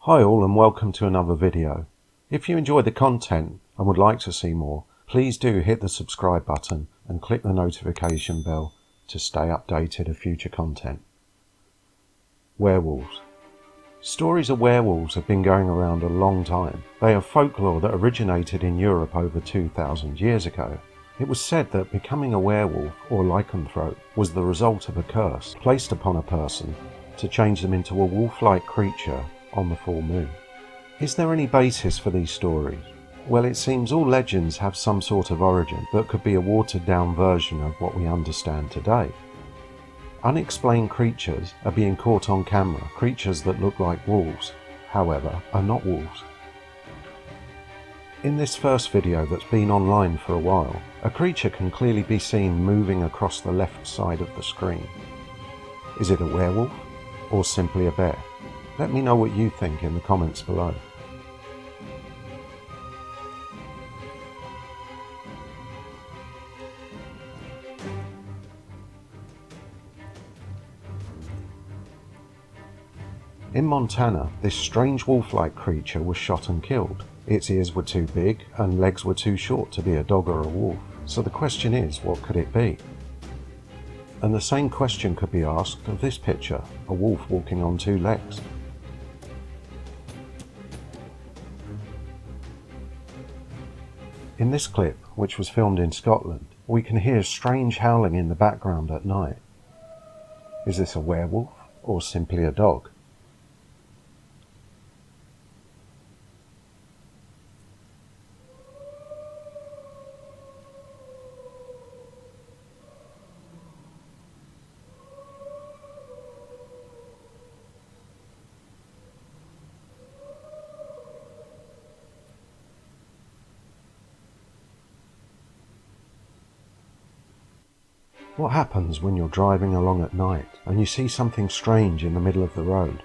Hi all and welcome to another video. If you enjoy the content and would like to see more, please do hit the subscribe button and click the notification bell to stay updated of future content. Werewolves. Stories of werewolves have been going around a long time. They are folklore that originated in Europe over 2,000 years ago. It was said that becoming a werewolf or lycanthrope was the result of a curse placed upon a person to change them into a wolf-like creature on the full moon. Is there any basis for these stories? Well, it seems all legends have some sort of origin that could be a watered down version of what we understand today. Unexplained creatures are being caught on camera. Creatures that look like wolves, however, are not wolves. In this first video that's been online for a while, a creature can clearly be seen moving across the left side of the screen. Is it a werewolf or simply a bear? Let me know what you think in the comments below. In Montana, this strange wolf-like creature was shot and killed. Its ears were too big and legs were too short to be a dog or a wolf. So the question is, what could it be? And the same question could be asked of this picture, a wolf walking on two legs. In this clip, which was filmed in Scotland, we can hear strange howling in the background at night. Is this a werewolf or simply a dog? What happens when you're driving along at night and you see something strange in the middle of the road?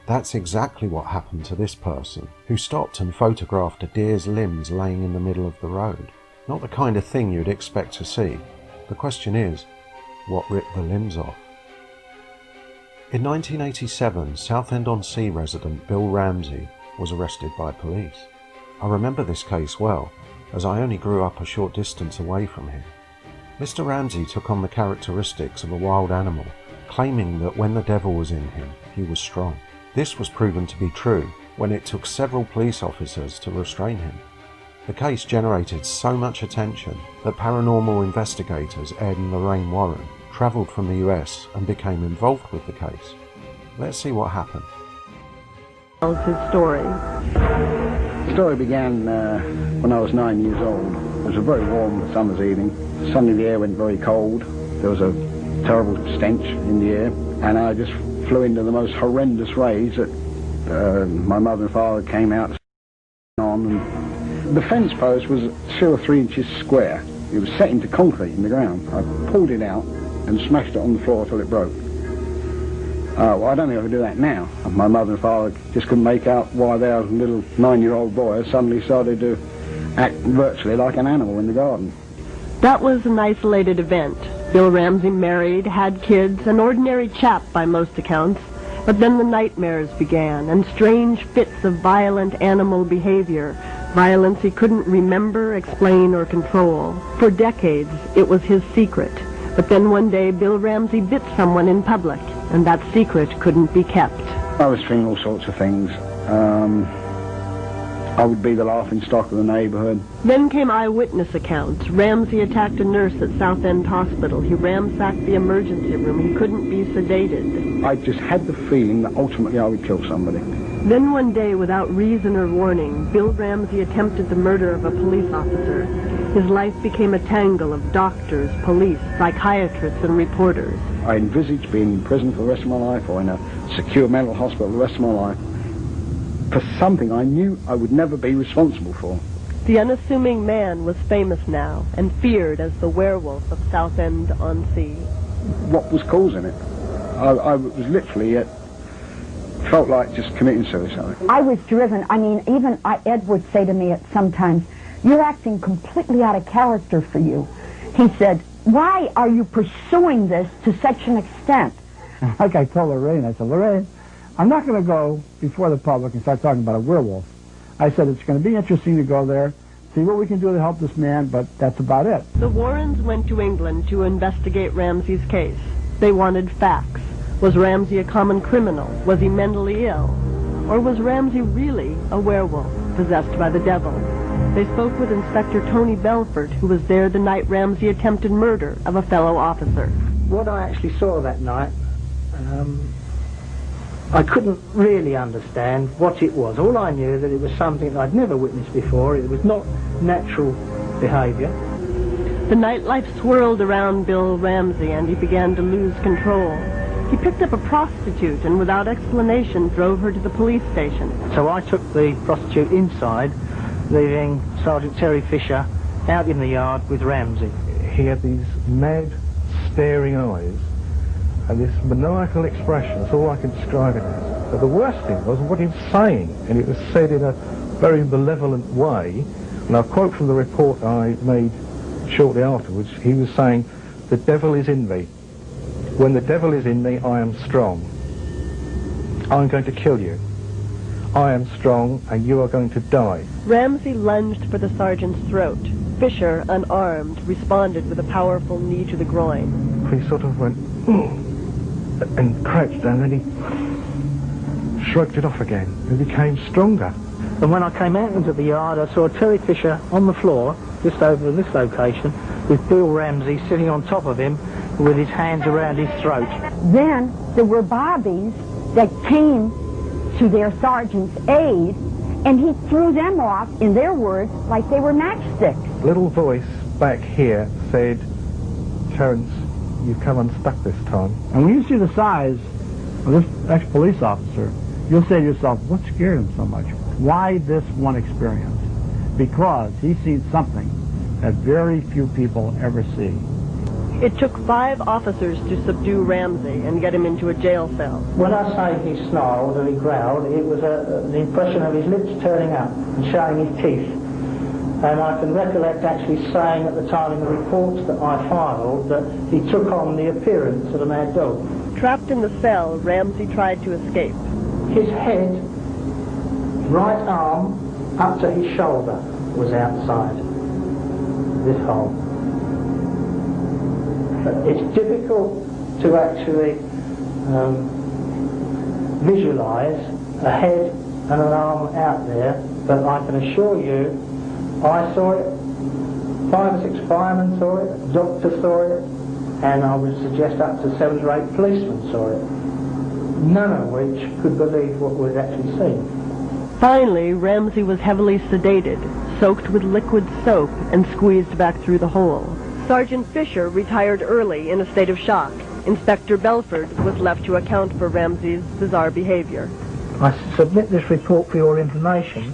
That's exactly what happened to this person, who stopped and photographed a deer's limbs laying in the middle of the road. Not the kind of thing you'd expect to see. The question is, what ripped the limbs off? In 1987, Southend-on-Sea resident Bill Ramsey was arrested by police. I remember this case well, as I only grew up a short distance away from him. Mr. Ramsey took on the characteristics of a wild animal, claiming that when the devil was in him, he was strong. This was proven to be true when it took several police officers to restrain him. The case generated so much attention that paranormal investigators Ed and Lorraine Warrens travelled from the US and became involved with the case. Let's see what happened. Tells his story. The story began when I was 9 years old. It was a very warm summer's evening. Suddenly the air went very cold. There was a terrible stench in the air, and I just flew into the most horrendous rage that my mother and father came out on. And the fence post was 2 or 3 inches square. It was set into concrete in the ground. I pulled it out and smashed it on the floor till it broke. Well, I don't think I could do that now. My mother and father just couldn't make out why their little 9-year-old boy suddenly started to act virtually like an animal in the garden. That was an isolated event. Bill Ramsey married, had kids, an ordinary chap by most accounts. But then the nightmares began, and strange fits of violent animal behavior. Violence he couldn't remember, explain, or control. For decades, it was his secret. But then one day, Bill Ramsey bit someone in public, and that secret couldn't be kept. I was feeling all sorts of things. I would be the laughing stock of the neighborhood. Then came eyewitness accounts. Ramsey attacked a nurse at Southend Hospital. He ransacked the emergency room. He couldn't be sedated. I just had the feeling that ultimately I would kill somebody. Then one day, without reason or warning, Bill Ramsey attempted the murder of a police officer. His life became a tangle of doctors, police, psychiatrists, and reporters. I envisaged being in prison for the rest of my life, or in a secure mental hospital the rest of my life, for something I knew I would never be responsible for. The unassuming man was famous now, and feared as the werewolf of Southend-on-Sea. What was causing it? I was literally, felt like just committing suicide. I was driven. I mean, even Ed would say to me at sometimes, "You're acting completely out of character for you." He said, "Why are you pursuing this to such an extent?" Like I told Lorraine, I said, "Lorraine, I'm not going to go before the public and start talking about a werewolf. I said it's going to be interesting to go there, see what we can do to help this man, but that's about it. The Warrens went to England to investigate Ramsey's case. They wanted facts. Was Ramsey a common criminal? Was he mentally ill? Or was Ramsey really a werewolf, possessed by the devil? They spoke with Inspector Tony Belford, who was there the night Ramsey attempted murder of a fellow officer. What I actually saw that night, I couldn't really understand what it was. All I knew that it was something that I'd never witnessed before. It was not natural behaviour. The nightlife swirled around Bill Ramsey, and he began to lose control. He picked up a prostitute and without explanation drove her to the police station. So I took the prostitute inside, leaving Sergeant Terry Fisher out in the yard with Ramsey. He had these mad, staring eyes and this maniacal expression. That's all I can describe it as. But the worst thing was what he was saying, and it was said in a very malevolent way. And I'll quote from the report I made shortly afterwards. He was saying, "The devil is in me. When the devil is in me, I am strong. I'm going to kill you. I am strong, and you are going to die." Ramsey lunged for the sergeant's throat. Fisher, unarmed, responded with a powerful knee to the groin. He sort of went, "Ugh," and crouched, and then he shrugged it off again and became stronger. And when I came out into the yard, I saw Terry Fisher on the floor, just over in this location, with Bill Ramsey sitting on top of him with his hands around his throat. Then there were bobbies that came to their sergeant's aid, and he threw them off, in their words, like they were matchsticks. A little voice back here said, "Terence, you've come unstuck this time." And when you see the size of this ex-police officer, you'll say to yourself, what scared him so much? Why this one experience? Because he's seen something that very few people ever see. It took 5 officers to subdue Ramsey and get him into a jail cell. When I say he snarled or he growled, it was the impression of his lips turning up and showing his teeth. And I can recollect actually saying at the time in the reports that I filed that he took on the appearance of a mad dog. Trapped in the cell, Ramsey tried to escape. His head, right arm, up to his shoulder was outside this hole. It's difficult to actually visualise a head and an arm out there, but I can assure you I saw it, 5 or 6 firemen saw it, a doctor saw it, and I would suggest up to 7 or 8 policemen saw it, none of which could believe what we'd actually seen. Finally, Ramsey was heavily sedated, soaked with liquid soap, and squeezed back through the hole. Sergeant Fisher retired early in a state of shock. Inspector Belford was left to account for Ramsey's bizarre behavior. I submit this report for your information,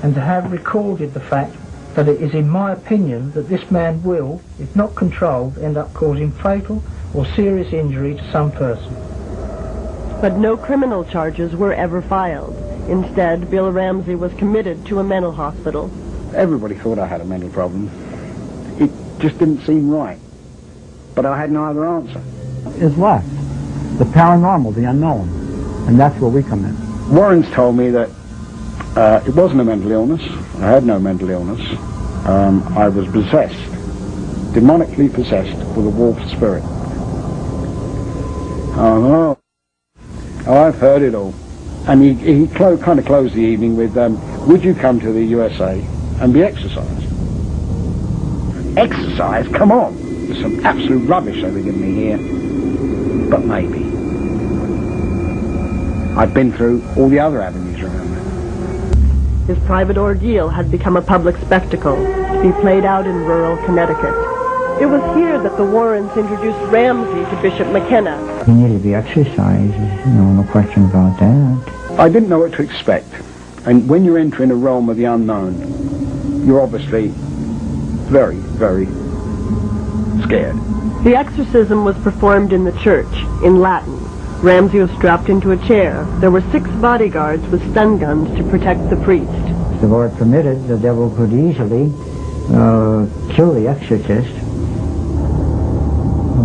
and to have recorded the fact that it is in my opinion that this man will, if not controlled, end up causing fatal or serious injury to some person. But no criminal charges were ever filed. Instead, Bill Ramsey was committed to a mental hospital. Everybody thought I had a mental problem. It just didn't seem right. But I had no other answer. Is left. The paranormal, the unknown. And that's where we come in. Warrens told me that it wasn't a mental illness. I had no mental illness. I was possessed, demonically possessed with a wolf spirit. Oh, I've heard it all. And he kind of closed the evening with, would you come to the USA and be exercised? Exercise? Come on! There's some absolute rubbish they were giving me here. But maybe. I've been through all the other avenues around there. His private ordeal had become a public spectacle to be played out in rural Connecticut. It was here that the Warrens introduced Ramsey to Bishop McKenna. He needed to be exercised, no question about that. I didn't know what to expect. And when you're entering a realm of the unknown, you're obviously very, very scared. The exorcism was performed in the church, in Latin. Ramsey was strapped into a chair. There were 6 bodyguards with stun guns to protect the priest. If the Lord permitted, the devil could easily kill the exorcist.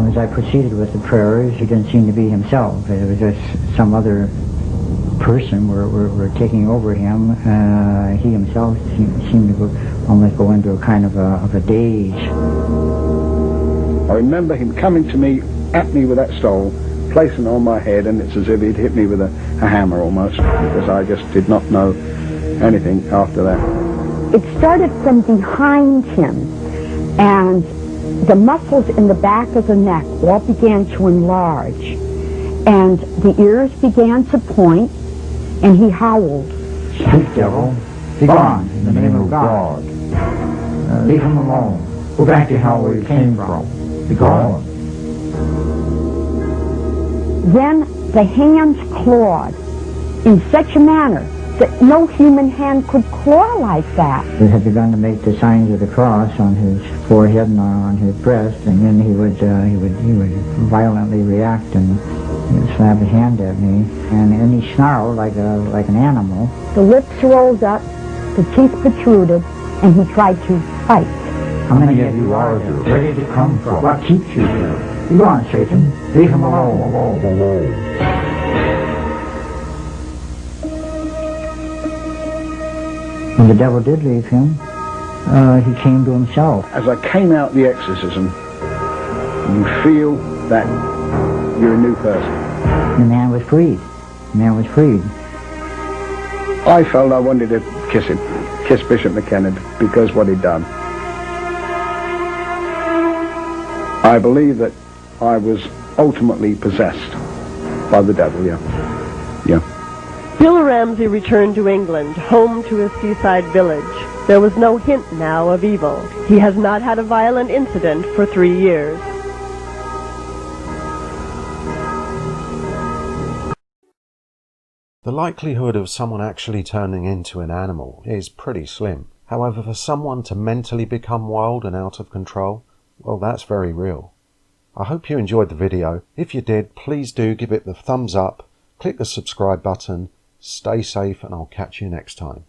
As I proceeded with the prayers, it didn't seem to be himself. It was just some other person were taking over him. He himself seemed to almost go into a kind of a daze. I remember him coming to me, at me with that stole, placing it on my head, and it's as if he'd hit me with a hammer almost, because I just did not know anything after that. It started from behind him, and the muscles in the back of the neck all began to enlarge, and the ears began to point, and he howled. Speak, devil. Be gone, in the name of God. Leave him alone. Go back to hell where you came from. Be gone. Then the hands clawed in such a manner that no human hand could claw like that. He had begun to make the signs of the cross on his forehead and on his breast, and then he would violently react and slap his hand at me, and then he snarled like an animal. The lips rolled up, the teeth protruded, and he tried to fight. How many of you are there? Where did you come from? What keeps you here? Be gone, Satan. Leave him alone. When the devil did leave him, he came to himself. As I came out the exorcism, you feel that you're a new person. The man was freed. The man was freed. I felt I wanted to kiss him, kiss Bishop McKenna, because what he'd done. I believe that I was ultimately possessed by the devil, yeah. Bill Ramsey returned to England, home to his seaside village. There was no hint now of evil. He has not had a violent incident for 3 years. The likelihood of someone actually turning into an animal is pretty slim. However, for someone to mentally become wild and out of control, well, that's very real. I hope you enjoyed the video. If you did, please do give it the thumbs up, click the subscribe button, stay safe, and I'll catch you next time.